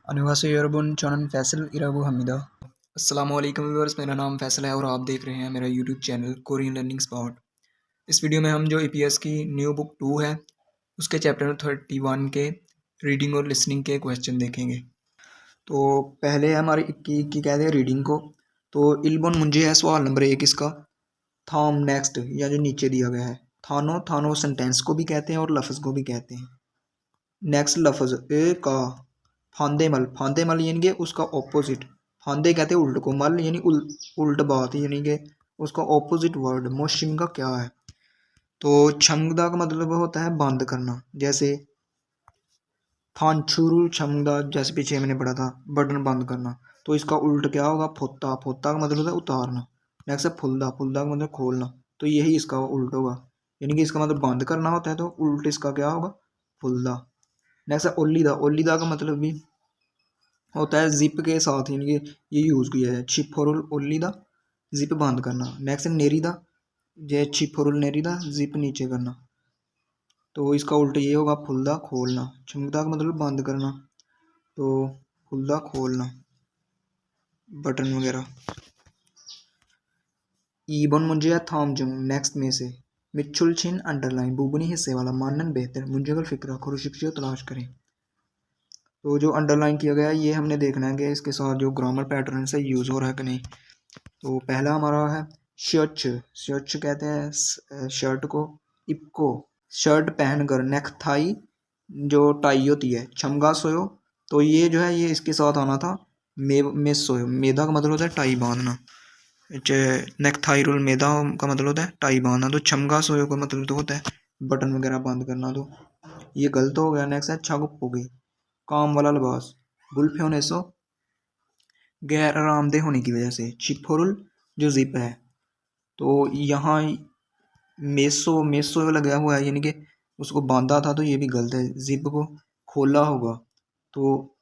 Annyeonghaseyo yorobun, Chonan Faisal इराबू Hamida. अस्सलामुअलैकुम viewers, मेरा नाम फैसल है और आप देख रहे हैं मेरा YouTube channel Korean learning spot. इस वीडियो में हम जो ईपीएस की न्यू बुक 2 है उसके चैप्टर 31 के रीडिंग और लिसनिंग के क्वेश्चन देखेंगे। तो पहले हमारी की कहते हैं रीडिंग को। तो इल्बन मुंजे है सवाल नंबर 1 इसका। थाम नेक्स्ट या जो नीचे दिया गया है, थानो थानो सेंटेंस को भी कहते हैं और लफ्ज़ को भी कहते हैं। नेक्स्ट लफ्ज़ ए का फांदे मल यानी कि उसका ऑपोजिट। फांदे कहते हैं उल्ट को, मल यानी उल्ट बात यानी कि उसका ऑपोजिट वर्ड। मोशिम का क्या है? तो छंगदा का मतलब होता है बंद करना, जैसे थानछुरु छंगदा, जैसे पीछे मैंने पढ़ा था बटन बंद करना। तो इसका उल्ट क्या होगा? फोत्ता। फोत्ता का मतलब होता है उतारना। नेक्स्ट है फुल्दा। फुल्दा का मतलब खोलना। तो यही इसका उल्ट होगा, यानी कि इसका मतलब बंद करना होता है तो उल्ट इसका क्या होगा? फुल्दा। नेक्स्ट है ओलीदा। ओलीदा का मतलब भी होता है जिप के साथ, यानी कि ये यूज़ किया है। छिपफोरुल ओलीदा, जिप बंद करना। नेक्स्ट नेरीदा, ये छिपफोरुल नेरीदा, जिप नीचे करना। तो इसका उल्टा ये होगा फुल्दा खोलना। छंगदा का मतलब बंद करना, तो फुल्दा खोलना बटन वगैरह। ईबन मुंजे थामजुंग नेक्स्ट में से मिच्छुल छिन अंडरलाइन बुबनी हिस्से वाला मानन बेहतर मुंजगल फिक्रा खुरुशिक्षियो तलाश करें। तो जो अंडरलाइन किया गया है ये हमने देखना है कि इसके साथ जो ग्रामर पैटर्न से यूज़ हो रहा है कि नहीं। तो पहला हमारा है शर्ट। शर्ट कहते हैं शर्ट को। इपको शर्ट पहनकर। नेक थाई जो टाई होती है। छमगा सोयो, तो ये जो है ये इसके साथ आना था। मे सोयो, मेदा का मतलब होता है टाई बांधना। नेक थाई रोल मेदा का मतलब होता है टाई बांधना। तो छमगा सोयो का मतलब तो होता है बटन वगैरह बंद करना। तो ये गलत हो गया। नेक्स्ट है छागुप हो गई, काम वाला लिबास। गुल्फे होने सो, गैर आरामदेह होने की वजह से। छिपफोरुल जो जिप है, तो यहाँ मेसो मेसो लगा हुआ है, यानी कि उसको बांधा था, तो ये भी गलत है। जिप को खोला होगा, तो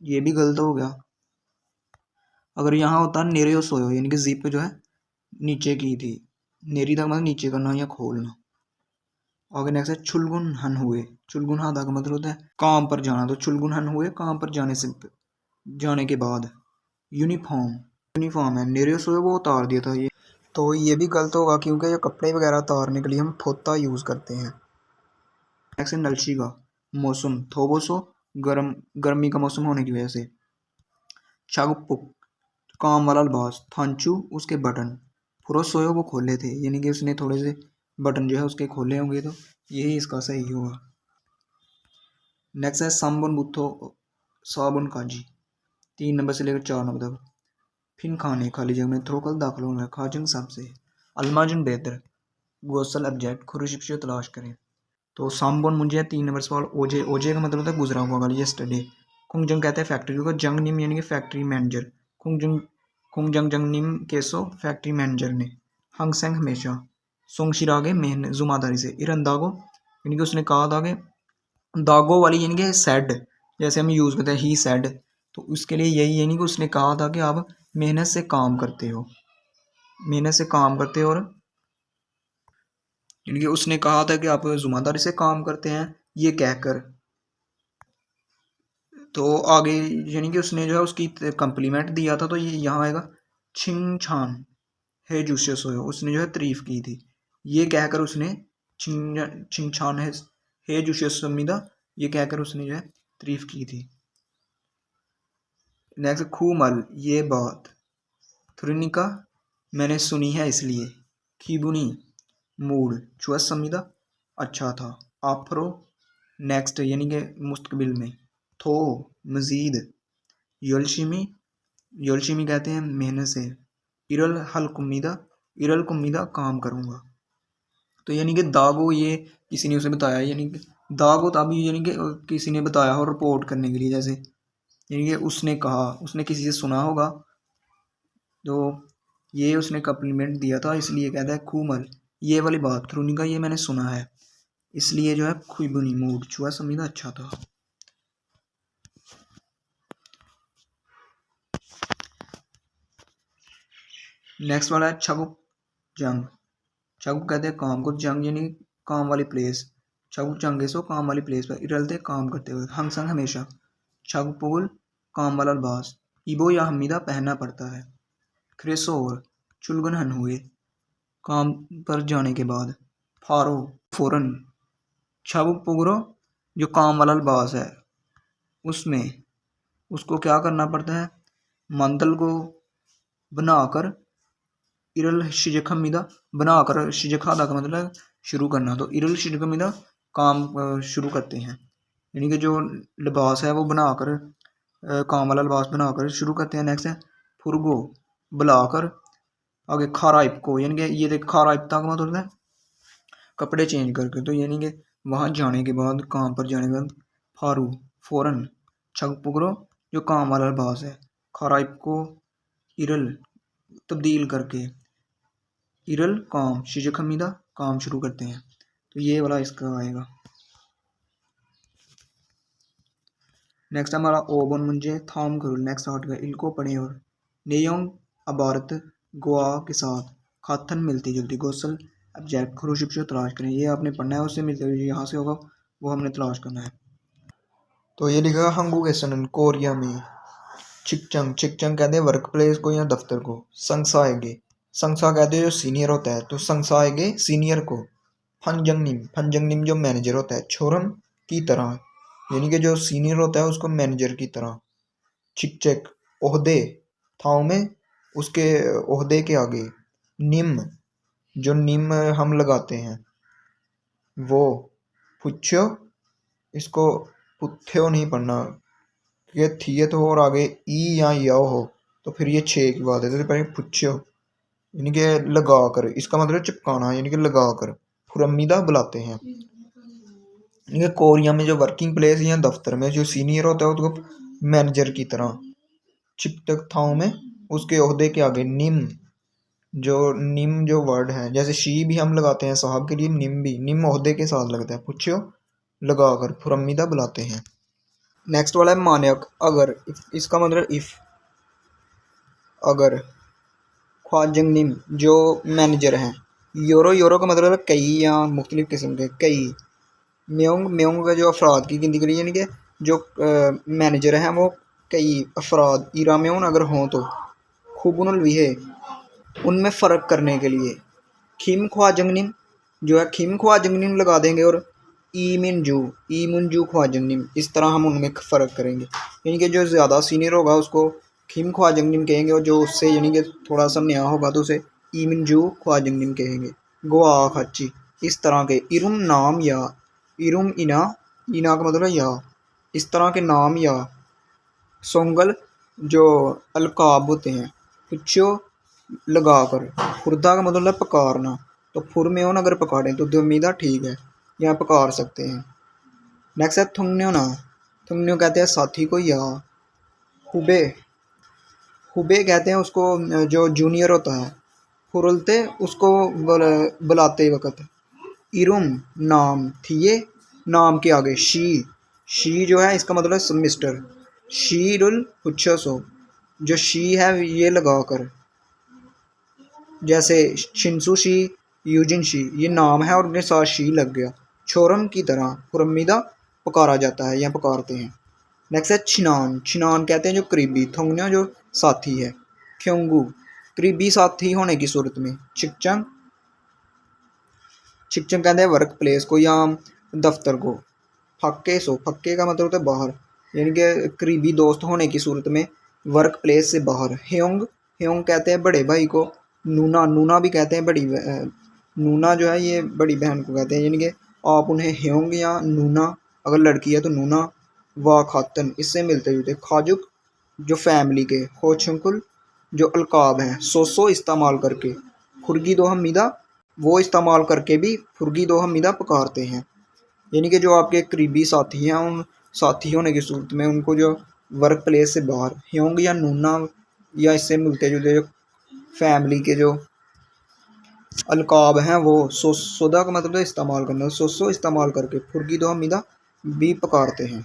ये भी गलत हो गया। अगर यहाँ होता नेरियो सोयो, यानी कि जिप जो है नीचे की थी। नेरी तक मतलब नीचे करना या खोलना। आगे नेक्स्ट है चुलगुन हन हुए। चुलगुन हादा का मतलब होता है काम पर जाना। तो चुलगुन हन हुए, काम पर जाने के बाद। यूनिफॉर्म यूनिफॉर्म है। नेरियो सोयो वो उतार दिया था ये, तो ये भी गलत होगा क्योंकि ये कपड़े वगैरह उतारने के लिए हम फोता यूज़ करते हैं। नेक्स्ट है नलशी का मौसम। थोबोसो गर्मी का मौसम होने की वजह से। चागुपुक काम वाला लिबास। थांचू उसके बटन। फुरोसोयो वो खोले थे, यानी कि उसने थोड़े से बटन जो है उसके खोले होंगे, तो यही इसका सही होगा। नेक्स्ट है साबुन बुथो साबुन काजी। 3 नंबर से लेकर 4 नंबर तक। फिन खाने खाली जगह में थ्रोकल दाखिल होना। खाजन सबसे अलमाजन बेहतर गोसल ऑब्जेक्ट खुरुशिक्षो तलाश करें। तो साम्बोन मुंजे 3 नंबर सवाल। ओजे ओजे का मतलब होता है गुजरा हुआ वाली यस्टरडे। कुंगजंग कहते हैं फैक्ट्री को। जंग निम यानी कि फैक्ट्री मैनेजर। कुंगजंग जंग निम केसो फैक्ट्री मैनेजर ने। हंगसेंग हमेशा। सोंगशिरागे मेहनत जुम्मेदारी से। इरन दागो यानी कि उसने कहा था कि दागो वाली यानी कि सेड, जैसे हम यूज़ करते हैं ही सेड, तो उसके लिए यही यानी कि उसने कहा था कि आप मेहनत से काम करते हो। मेहनत से काम करते हो, और यानी कि उसने कहा था कि आप जुम्मेदारी से काम करते हैं, ये कहकर। तो आगे यानी कि उसने जो है उसकी कम्प्लीमेंट दिया था, तो ये यहाँ आएगा छिंग छान है जूसियस हो, उसने जो है तारीफ की थी। ये कहकर उसने छिंग छान है जूसियस समीदा, ये कहकर उसने जो है तारीफ की थी। नेक्स्ट खूमल ये बात। थुरनिका मैंने सुनी है इसलिए। खीबुनी मूड। चुअस समीदा अच्छा था। आफ्रो नेक्स्ट यानी कि मुस्तकबिल में। थो मज़ीद। योलशिमी योलशिमी कहते हैं मेहनत से। इरल हल कुम्मीदा इरल कुम्मीदा काम करूँगा। तो यानी कि दागो ये किसी ने उसे बताया, यानी कि दागो तभी यानी कि किसी ने बताया हो रिपोर्ट करने के लिए, जैसे यानी कि उसने कहा, उसने किसी से सुना होगा, तो ये उसने कम्प्लीमेंट दिया था, इसलिए कहता है खूमल ये वाली बात। थ्रूनिका ये मैंने सुना है, इसलिए जो है खुबनी मूड छुआ समीदा अच्छा था। नेक्स्ट वाला है छगुप जंग। छगुप कहते हैं काम को, जंग यानी काम वाली प्लेस। छगुप जंगे सो काम वाली प्लेस पर इरलते काम करते हुए। हम संग हमेशा। छगपुल काम वाला लिबास। इबो या हमीदा पहनना पड़ता है। क्रेसोर चुलगन हुए काम पर जाने के बाद। फारो फौरन। छब पुगरो जो काम वाला लिबास है उसमें उसको क्या करना पड़ता है, मंदल को बनाकर इरल शिजखमीदा बनाकर शिजखादा का मतलब शुरू करना। तो इरल शिजखमीदा काम शुरू करते हैं, यानी कि जो लिबास है वो बनाकर काम वाला लिबास बनाकर शुरू करते हैं। नेक्स्ट है फुरगो बुलाकर। आगे खाराइप को, यानी कि ये देख खाराइपता का मतलब है कपड़े चेंज करके। तो यानी कि वहाँ जाने के बाद, काम पर जाने के बाद। फारू फौरन। छग पुगरो जो काम वाला लिबास है। खाराइप को इरल तब्दील करके। इरल काम, शिजखमीदा काम शुरू करते हैं। तो ये वाला इसका आएगा। नेक्स्ट हमारा ओबन मुझे थाम करो। नेक्स्ट आर्टिकल इनको पढ़े और नेयोंग अबारत गोवा के साथ खातन मिलती जुलती गोसल ऑब्जेक्ट खरुशिप से तलाश करें। ये आपने पढ़ना है, उससे मिलते हुए यहाँ से होगा वो हमने तलाश करना है। तो ये लिखा हंगूगेसन कोरिया में। चिकचंग चिकचंग कहते हैं वर्क प्लेस को या दफ्तर को। संगसाएगे संगसा कहते हैं जो सीनियर होता है, तो संगसाएगे सीनियर को। फंजंगनिम जो मैनेजर होता है। छोरम की तरह, यानी कि जो सीनियर होता है उसको मैनेजर की तरह। चिकचेक ओहदे थाव में उसके ओहदे के आगे। निम जो निम हम लगाते हैं वो। पुच्छो इसको पुथ्यो नहीं पढ़ना, ये थियत हो और आगे ई या याओ हो तो फिर ये छे की बात है। तो पहले पुच्छो यानी कि लगा कर, इसका मतलब चिपकाना यानी कि लगा कर। फुरमीदा बुलाते हैं, यानी कि कोरिया में जो वर्किंग प्लेस या दफ्तर में जो सीनियर होता है उसको मैनेजर की तरह। चिपटक थाव में उसके ओहदे के आगे। निम जो वर्ड है, जैसे शी भी हम लगाते हैं साहब के लिए, निम भी निम ओहदे के साथ लगता है। पूछो लगाकर फुरमीदा बुलाते हैं। नेक्स्ट वाला है मानक अगर। इसका मतलब इफ। अगर ख्वाजंग निम जो मैनेजर हैं। यूरो यूरो का मतलब है कई या मुख्तलिफ किस्म के कई। म्योंग म्योंग का जो अफराद की गिनती करिए, यानी कि जो मैनेजर हैं वो कई अफराद इरा म्योन अगर हों तो। खूबुल विहे उनमें फ़र्क करने के लिए। खिम ख्वाजंगनिम जो है खिम ख्वाजंगनिम लगा देंगे और ई मुंजू ख्वाजंगनिम, इस तरह हम उनमें फ़र्क करेंगे। यानी कि जो ज़्यादा सीनियर होगा उसको खिम ख्वाजंगनिम कहेंगे और जो उससे यानी कि थोड़ा सा नया होगा तो उसे ई मिनजू ख्वाजंगनिम कहेंगे। गोआ खच्ची इस तरह के। इरुम नाम या इरुम इना इना का मतलब है या, इस तरह के नाम या। सोंगल जो अलकाब होते हैं। पुच्छो लगाकर। खुर्दा का मतलब है पकारना, तो फुर में हो ना अगर पकाड़ें तो दमीदा ठीक है, यहाँ पकार सकते हैं। नेक्स्ट है थुंगन्यो ना। थुंगन्यो कहते हैं साथी को या। हुबे हुबे कहते हैं उसको जो जूनियर होता है। फुरलते उसको बुलाते वक्त। इरुम नाम थिए नाम के आगे शी जो है इसका मतलब है मिस्टर। शीरुल पुच्छो सो जो शी है ये लगाकर, जैसे शिंसू शी यूजिन शी ये नाम है और उनके साथ शी लग गया। छोरम की तरह फुरमीदा पकारा जाता है या पकारते हैं। नेक्स्ट है छिनान। छिनान कहते हैं जो करीबी। थोंगन्यो जो साथी है। ख्योंगू करीबी साथी होने की सूरत में। चिकचंग चिकचंग कहते हैं वर्क प्लेस को या दफ्तर को। फक्के सो फक्के का मतलब होता है बाहर, यानी कि करीबी दोस्त होने की सूरत में वर्क प्लेस से बाहर। ह्योंग ह्योंग कहते हैं बड़े भाई को। नूना नूना भी कहते हैं बड़ी नूना जो है ये बड़ी बहन को कहते हैं, यानी कि आप उन्हें ह्योंग या नूना, अगर लड़की है तो नूना। व खातन इससे मिलते जुलते। खाजुक जो फैमिली के। होशंकुल जो अलकाब हैं। सोसो इस्तेमाल करके। खुरगी दो हमीदा वो इस्तेमाल करके भी फुर्गी दो हमीदा पकारते हैं, यानी कि जो आपके करीबी साथी हैं उन साथी होने की सूरत में उनको जो वर्क प्लेस से बाहर ह्योंग या नूना या इससे मिलते जुलते जो फैमिली के जो अलकाब हैं वो सोदा का मतलब इस्तेमाल करना। सोसो इस्तेमाल करके फुर्गी दो हमीदा भी पकारते हैं।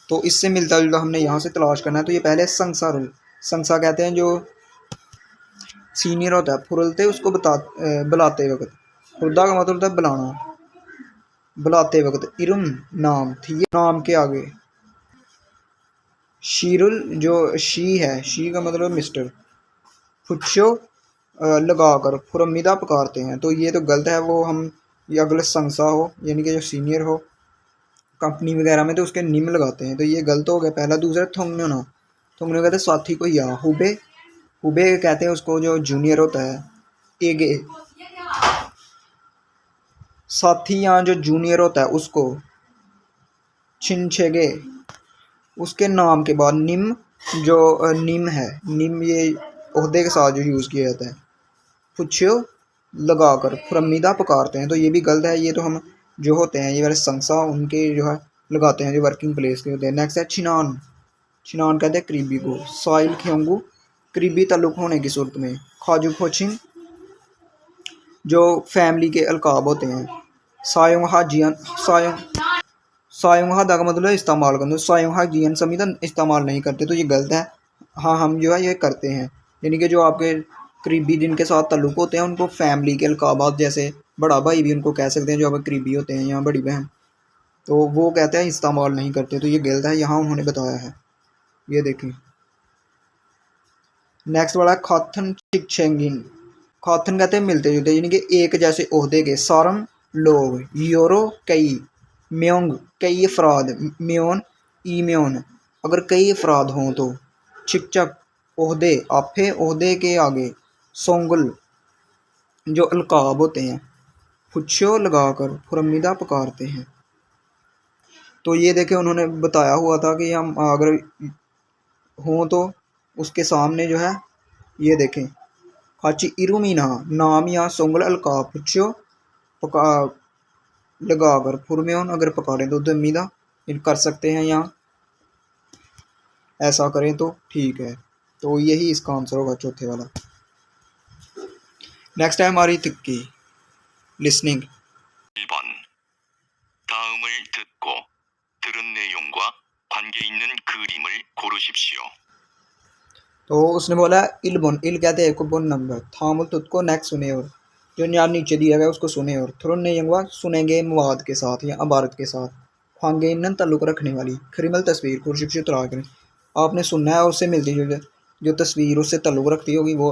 तो इससे मिलता जुलता हमने यहाँ से तलाश करना है। तो ये पहले संगसा रुल। संगसा कहते हैं जो सीनियर होता है। फुरलते उसको बुलाते वक्त। खुदा का मतलब होता है बुलाना, बुलाते वक्त। इरुम नाम थी नाम के आगे। शीरुल जो शी है, शी का मतलब मिस्टर। फुच्छो लगाकर फुरमिदा पुकारते हैं, तो ये तो गलत है। वो हम ये अगले संसा हो यानी कि जो सीनियर हो कंपनी वगैरह में तो उसके निम लगाते हैं, तो ये गलत हो गया पहला। दूसरा थोंगनो ना, थोंगनो कहते हैं साथी को या। हुबे, हुबे कहते हैं उसको जो जूनियर होता है। एगे, साथी या जो जूनियर होता है उसको। छिनछेगे, उसके नाम के बाद निम जो निम है, निम ये ओहदे के साथ जो यूज़ किया जाता है। फुच्छो लगाकर फुरमिदा पुकारते हैं, तो ये भी गलत है। ये तो हम जो होते हैं ये वाले संसा उनके जो है लगाते हैं जो वर्किंग प्लेस के होते हैं। नेक्स्ट है छिनान, छिनान कहते हैं करीबी को। साइल ख्योंगू, करीबी ताल्लुक होने की सूरत में। खाजू खोचिंग, जो फैमिली के अलकाब होते हैं। सायोंग हाजियन, सायोंग हादा का मतलब इस्तेमाल करना, सायोंग हाजियन समीता इस्तेमाल नहीं करते, तो ये गलत है। हाँ हम जो है ये करते हैं, यानी कि जो आपके करीबी जिनके साथ ताल्लुक होते हैं उनको फैमिली के अलकाबात, जैसे बड़ा भाई भी उनको कह सकते हैं जो आपके करीबी होते हैं, या बड़ी बहन, तो वो कहते हैं इस्तेमाल नहीं करते, तो ये गलत है। यहाँ उन्होंने बताया है, ये देखें। नेक्स्ट वाला है खाथन चिकचेंगिन। खाथन कहते हैं मिलते जुलते, यानी कि एक जैसे ओहदे के। सारंग लोग, योरो कई, म्योंग कई अफराद, म्योन ई म्योन अगर कई अफराद हों तो। चिकचक ओहदे, आपे ओहदे के आगे। सोंगल जो अलकाब होते हैं। फुच्छो लगाकर फुरमिदा पुकारते हैं, तो ये देखे उन्होंने बताया हुआ था कि हम अगर हों तो उसके सामने जो है ये देखें। हाची इरुमीना नाम या सोंगल अलकाब फुच्छो पका लगाकर फुरमेन अगर पकाड़ें तो दमीदा कर सकते हैं, या ऐसा करें तो ठीक है। तो यही इसका आंसर होगा चौथे वाला। नेक्स्ट है हमारी तुक्की लिसनिंग। 1번. 다음을 듣고 들은 내용과 관계 있는 그림을 고르십시오. तो उसने बोला इलबुन, इल कहते हैं एक बुन नंबर। थामुल तुझको नेक्स्ट सुने, और जो यहाँ नीचे दिया गया उसको सुने, और थ्रुन ने यंगवा सुनेंगे मवाद के साथ या अबारत के साथ। ख्वांगे इन ताल्लुक रखने वाली। खरीमल तस्वीर खुरशिप से तलाश करें, आपने सुनना है और उससे मिलती जो तस्वीर उससे ताल्लुक रखती होगी वो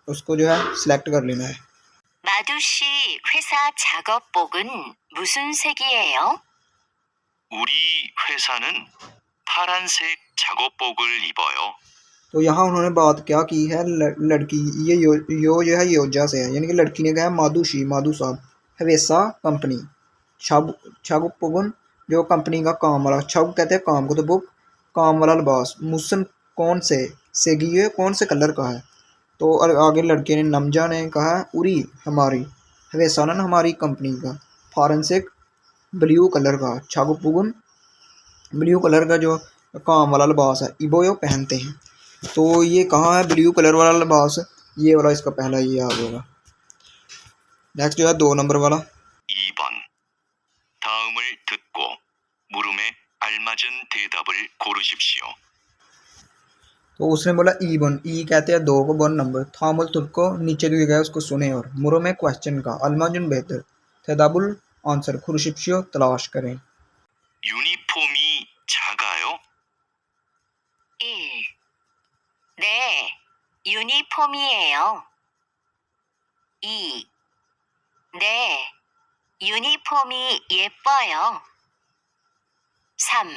उसको जो है सिलेक्ट कर लेना है। 마두 씨 회사 작업복은 무슨 색이에요? 우리 회사는 파란색 작업복을 입어요. तो यहाँ उन्होंने बात क्या की है, लड़की ये जो है योजा से है, यानी कि लड़की ने कहा माधुशी, माधु साहब हवेसा कंपनी। छब छब पुगन जो कंपनी का काम वाला, छब कहते हैं काम को, तो बुक काम वाला लिबास। मुसन कौन से, सेगिए कौन से कलर का है, तो आगे लड़के ने नमजा ने कहा उरी हमारी, हवेसानन हमारी कंपनी का। फॉरेंसिक ब्लू कलर का, छब पुगन ब्लू कलर का जो काम वाला लिबास है, इबोयो पहनते हैं। तो ये कहाँ है ब्लू कलर वाला लिबास, ये वाला इसका पहला ये आ जाएगा। नेक्स्ट जो है 2 नंबर वाला। 2번. 다음을 듣고 물음에 알맞은 대답을 고르십시오. तो उसने बोला ईबन, ई कहते हैं 2 को 1 नंबर। थामुल तुर्को नीचे दिए गया उसको सुने, और मुरो में क्वेश्चन का। अलमाजुन बेहतर, तदाबुल आंसर, खुरशिप्शियो तलाश करें। 유니폼이 작아요? 1. 네, 유니폼이에요. 2. 네, 유니폼이 예뻐요. 3.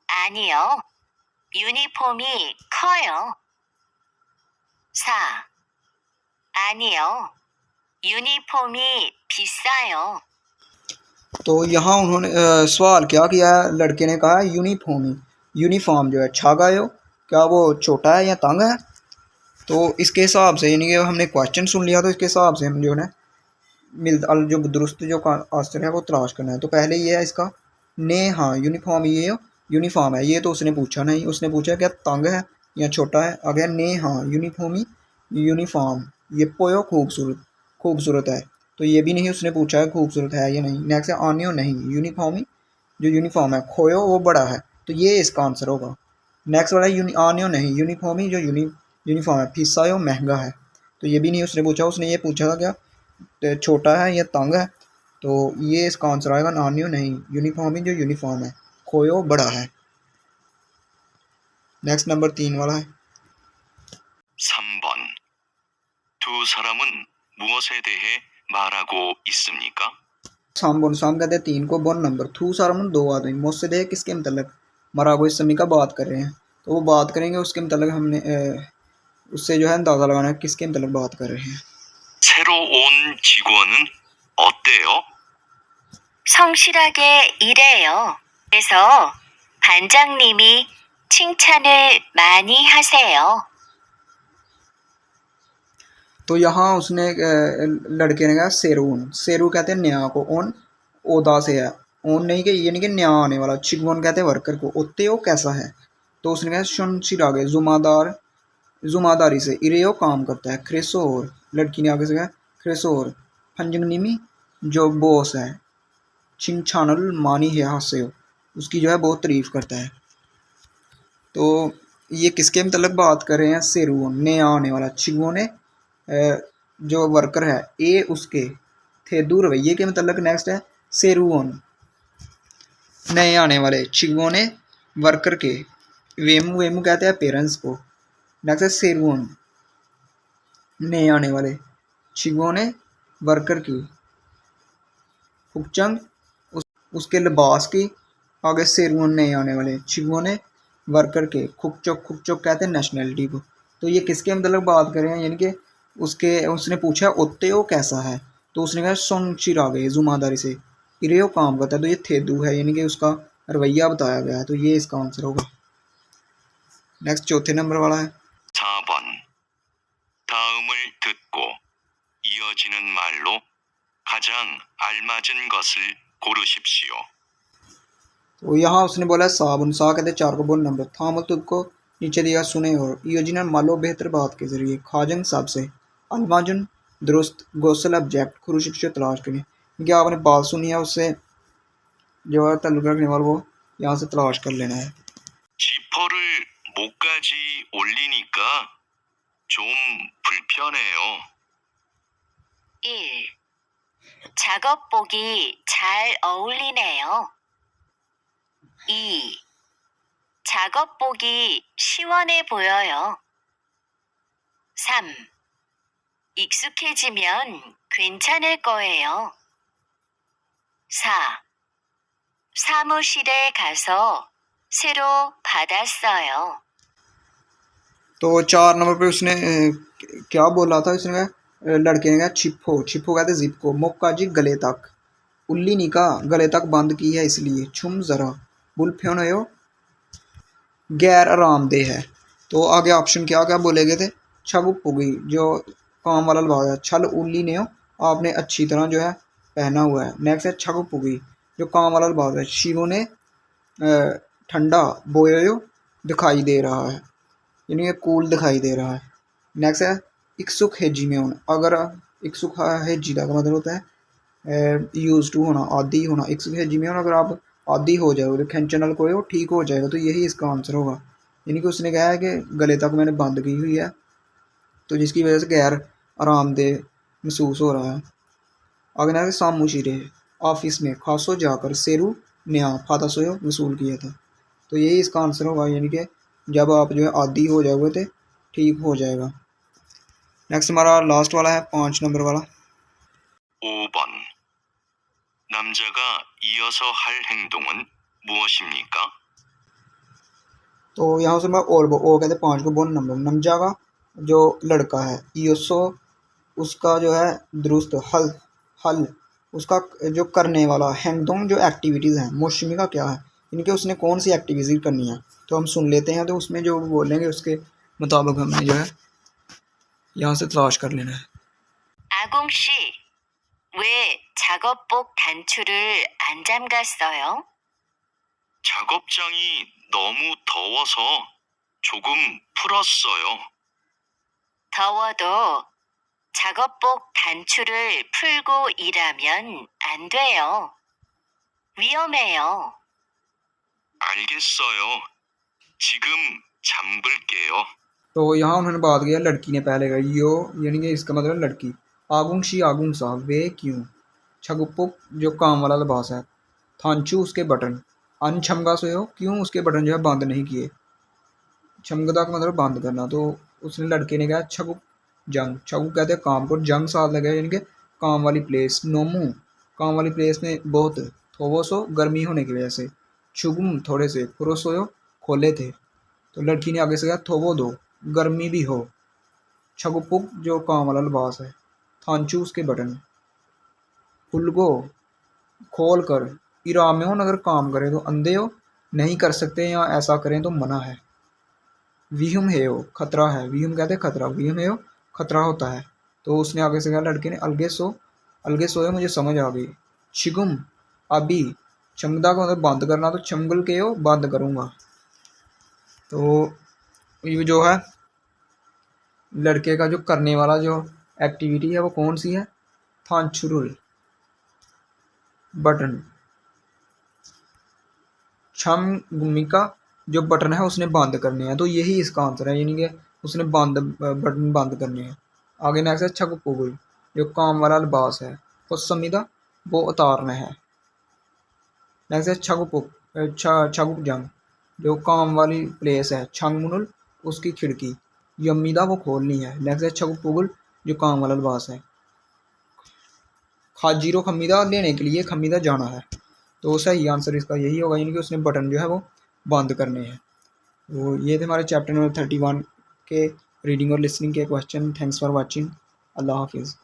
아니요, 유니폼이 커요. 4. 아니요, 유니폼이 비싸요. तो यहाँ उन्होंने सवाल क्या किया, लड़के ने कहा यूनिफॉर्म, यूनिफॉर्म जो है छागायो, क्या वो छोटा है या तंग है। तो इसके हिसाब से यानी कि हमने क्वेश्चन सुन लिया, तो इसके हिसाब से हम जो है जो दुरुस्त जो आंसर है वो तलाश करना है। तो पहले ये है इसका ने, हाँ यूनिफॉर्म, ये यूनिफॉर्म है, ये तो उसने पूछा नहीं, उसने पूछा क्या तंग है या छोटा है। आ गया ने, हाँ यूनिफॉर्म ही यूनिफॉर्म, ये पोयो खूबसूरत, खूबसूरत है, तो ये भी नहीं उसने पूछा है खूबसूरत है या नहीं। नेक्स्ट है आनियो नहीं, यूनिफॉर्म ही जो यूनिफॉर्म है, खोयो वो बड़ा है, तो ये इसका आंसर होगा। नेक्स्ट वाला आनियो नहीं, यूनिफॉर्म ही जो यूनिफॉर्म है, फीसायो महंगा है, तो ये भी नहीं उसने पूछा। उसने ये पूछा था क्या छोटा है या तंग है, तो ये इसका आंसर आएगा आनियो नहीं, यूनिफॉर्म ही जो यूनिफॉर्म है, खोयो बड़ा है। नेक्स्ट नंबर 3 वाला है 3번. 두 사람은 무엇에 대해 말하고 있습니까? शाम कहते हैं 3 को, बोन नंबर थू सारमन 2 आदमी, मुझसे दे किसके मतलब मराबो इस समय का बात कर रहे हैं, तो वो बात करेंगे उसके मतलब हमने उससे जो है अंदाज़ा लगाना है किसके मतलब बात कर रहे हैं। 새로 온 직원은 어때요? 성실하게 일해요. 그래서 반장님이 칭찬을 많이 하세요. तो यहाँ उसने लड़के ने कहा सेरून, सेरू कहते हैं न्या को, ओन ओदा से है, ओन नहीं कि ये नहीं कि न्या आने वाला, चिगवन कहते हैं वर्कर को, ओते ओ कैसा है, तो उसने कहा शुनशिर आगे जुमादार, जुमादारी से, इरेओ काम करता है, क्रेसोर लड़की ने आगे से कहा क्रेसोर, फंजंगनिमी जो बॉस है, छिंछानल मानी है हास्य, उसकी जो है बहुत तारीफ करता है। तो ये किसके मतलब बात कर रहे हैं, सेरू ने आने वाला, चिगवो ने जो वर्कर है, ए उसके थे दूर रवैये के मतलब नेक्स्ट है सेरुओन नए आने वाले, चिगवो ने वर्कर के, वेमू वेमू कहते हैं पेरेंट्स को, नेक्स्ट है सेरुओन नए आने वाले, चिगवो ने वर्कर की, फुकचंग उसके लिबास की, आगे सेरुओन नए आने वाले, चिगवो ने वर्कर के, खुकचोक खुकचोक कहते हैं नेशनैलिटी को। तो ये किसके मतलब बात कर रहे हैं, यानी कि उसने पूछा ओत्तेओ कैसा है, तो उसने कहा सोनचिर आ गए जुमादारी से, इरेओ काम करता है, तो ये थेदू है, यानी कि उसका रवैया बताया गया है, तो ये इसका आंसर होगा। नेक्स्ट चौथे नंबर वाला है 4번. 다음을 듣고 이어지는 말로 가장 알맞은 것을 고르십시오. तो यहाँ उसने बोला साबुन, सा कहते 4 को, बोल नंबर थामल तुद को नीचे दिया सुने, और योजना मालो बेहतर बात के जरिए, खाजन साहब से अलमाजुन दुरुस्त गौसल ऑब्जेक्ट खुरुशिक्ष तलाश करें, क्योंकि आपने बात सुनी है उससे जो है तल्लुक रखने वाला वो यहाँ से तलाश कर लेना है। 지퍼를 목까지 올리니까 좀 불편해요. 1. 작업복이 잘 어울리네요. 2. 작업복이 시원해 보여요. 3. 익숙해지면 괜찮을 거예요. 4. 사무실에 가서 새로 받았어요. तो 4 नंबर पे उसने क्या बोला था, उसने लड़के ने कहा छिपो, छिपो कहते जिप को, मोक्का जी गले तक, उल्ली निका गले तक बंद की है इसलिए, छुम ज़रा बुलफ्योन हो गैर आरामदेह है। तो आगे ऑप्शन क्या क्या बोले गए थे, छब पुगी जो काम वाला लिबास है, छल उल्ली ने हो आपने अच्छी तरह जो है पहना हुआ है, नेक्स्ट है छग पुगी जो काम वाला लिबास है, शिवो ने ठंडा बोयो दिखाई दे रहा है, यानी कि कूल दिखाई दे रहा है। नेक्स्ट है इक्सुक हेजी में होना, अगर इक्सुक हेजी का मतलब होता है यूज टू होना, आदि होना, इक्सुक हेजी में होना, अगर आप आदि हो जाओगे तो खेचनल को हो ठीक हो जाएगा, तो यही इसका आंसर होगा। यानी कि उसने कहा है कि गले तक मैंने बंद की हुई है, तो जिसकी वजह से गैर आरामदेह महसूस हो रहा है। आगे ना सामुशीरे ऑफिस में खासो जाकर सेरू नया फाता सोयो वसूल किया था, तो यही इसका आंसर होगा, यानी कि जब आप जो है आदी हो जाओगे तो ठीक हो जाएगा। नेक्स्ट हमारा लास्ट वाला है 5 नंबर वाला 5번. 남자가 이어서 할 행동은 무엇입니까? तो यहाँ से मैं और वो कहते 5 को, बोन नंबर नमजा का जो लड़का है, ईसो उसका जो है दुरुस्त, हल हल उसका जो करने वाला, हैंगदोंग जो एक्टिविटीज़ हैं, मोशमी का क्या है, इनके उसने कौन सी एक्टिविटीज़ करनी है, तो हम सुन लेते हैं, तो उसमें जो बोलेंगे उसके मुताबिक हमने जो है यहाँ से तलाश कर लेना है। 아공 씨, 왜 작업복 단추를 안 잠갔어요? 작업장이 너무 더워서 조금 풀었어요. 더워도 작업복 단추를 풀고 일하면 안 돼요. 위험해요. 알겠어요. 지금 잠글게요. तो यहाँ उन्होंने बात किया लड़की ने पहले कहा यो, यानी कि इसका मतलब लड़की, आगुंग शी आगुंग सा वे क्यों, छगुप्पो जो काम वाला लिबास है, थांचू उसके बटन, अनछमगा से हो क्यों उसके बटन जो है बंद नहीं किए, छमगदा का मतलब बंद करना। तो उसने लड़के ने कहा छगुप जंग, छगुप कहते हैं काम को, जंग साथ लगे यानी कि काम वाली प्लेस, नोमू काम वाली प्लेस में बहुत, थोवोसो गर्मी होने की वजह से, छुगुम थोड़े से, पुरोसोयो खोले थे। तो लड़की ने आगे से कहा थोवो दो, गर्मी भी हो, छगुपुक जो काम वाला लिबास है, थांचू उसके बटन, फुलगो खोल कर, इराम्योन अगर काम करें तो, अंधे हो नहीं कर सकते या ऐसा करें तो मना है, विहुम हेयो खतरा है, विहुम कहते हैं खतरा, विहुम हेयो खतरा होता है। तो उसने आगे से कहा लड़के ने अलगे सोए मुझे समझ आ गई, शिगुम अभी, चमदा का मतलब बंद करना, तो चमगल के हो बंद करूंगा। तो ये जो है लड़के का जो करने वाला जो एक्टिविटी है वो कौन सी है, थांचुरुल बटन, छम भूमिका जो बटन है उसने बंद करने हैं, तो यही इसका आंसर है, यानी कि उसने बटन बंद करने हैं। आगे नेक्स्ट है छगपुगुल जो काम वाला लिबास है, संविदा वो उतारना है। नेक्स्ट है छगुप जंग जो काम वाली प्लेस है, छंगमुनुल उसकी खिड़की, यम्मीदा वो खोलनी है। नेक्स्ट है छगपुगुल जो काम वाला लिबास है, खाजीरो खमीदा लेने के लिए, खमीदा जाना है। तो सही आंसर इसका यही होगा, यानी कि उसने बटन जो है वो बंद करने हैं। तो ये थे हमारे चैप्टर नंबर 31 के रीडिंग और लिसनिंग के question. Thanks for watching. Allah हाफिज़।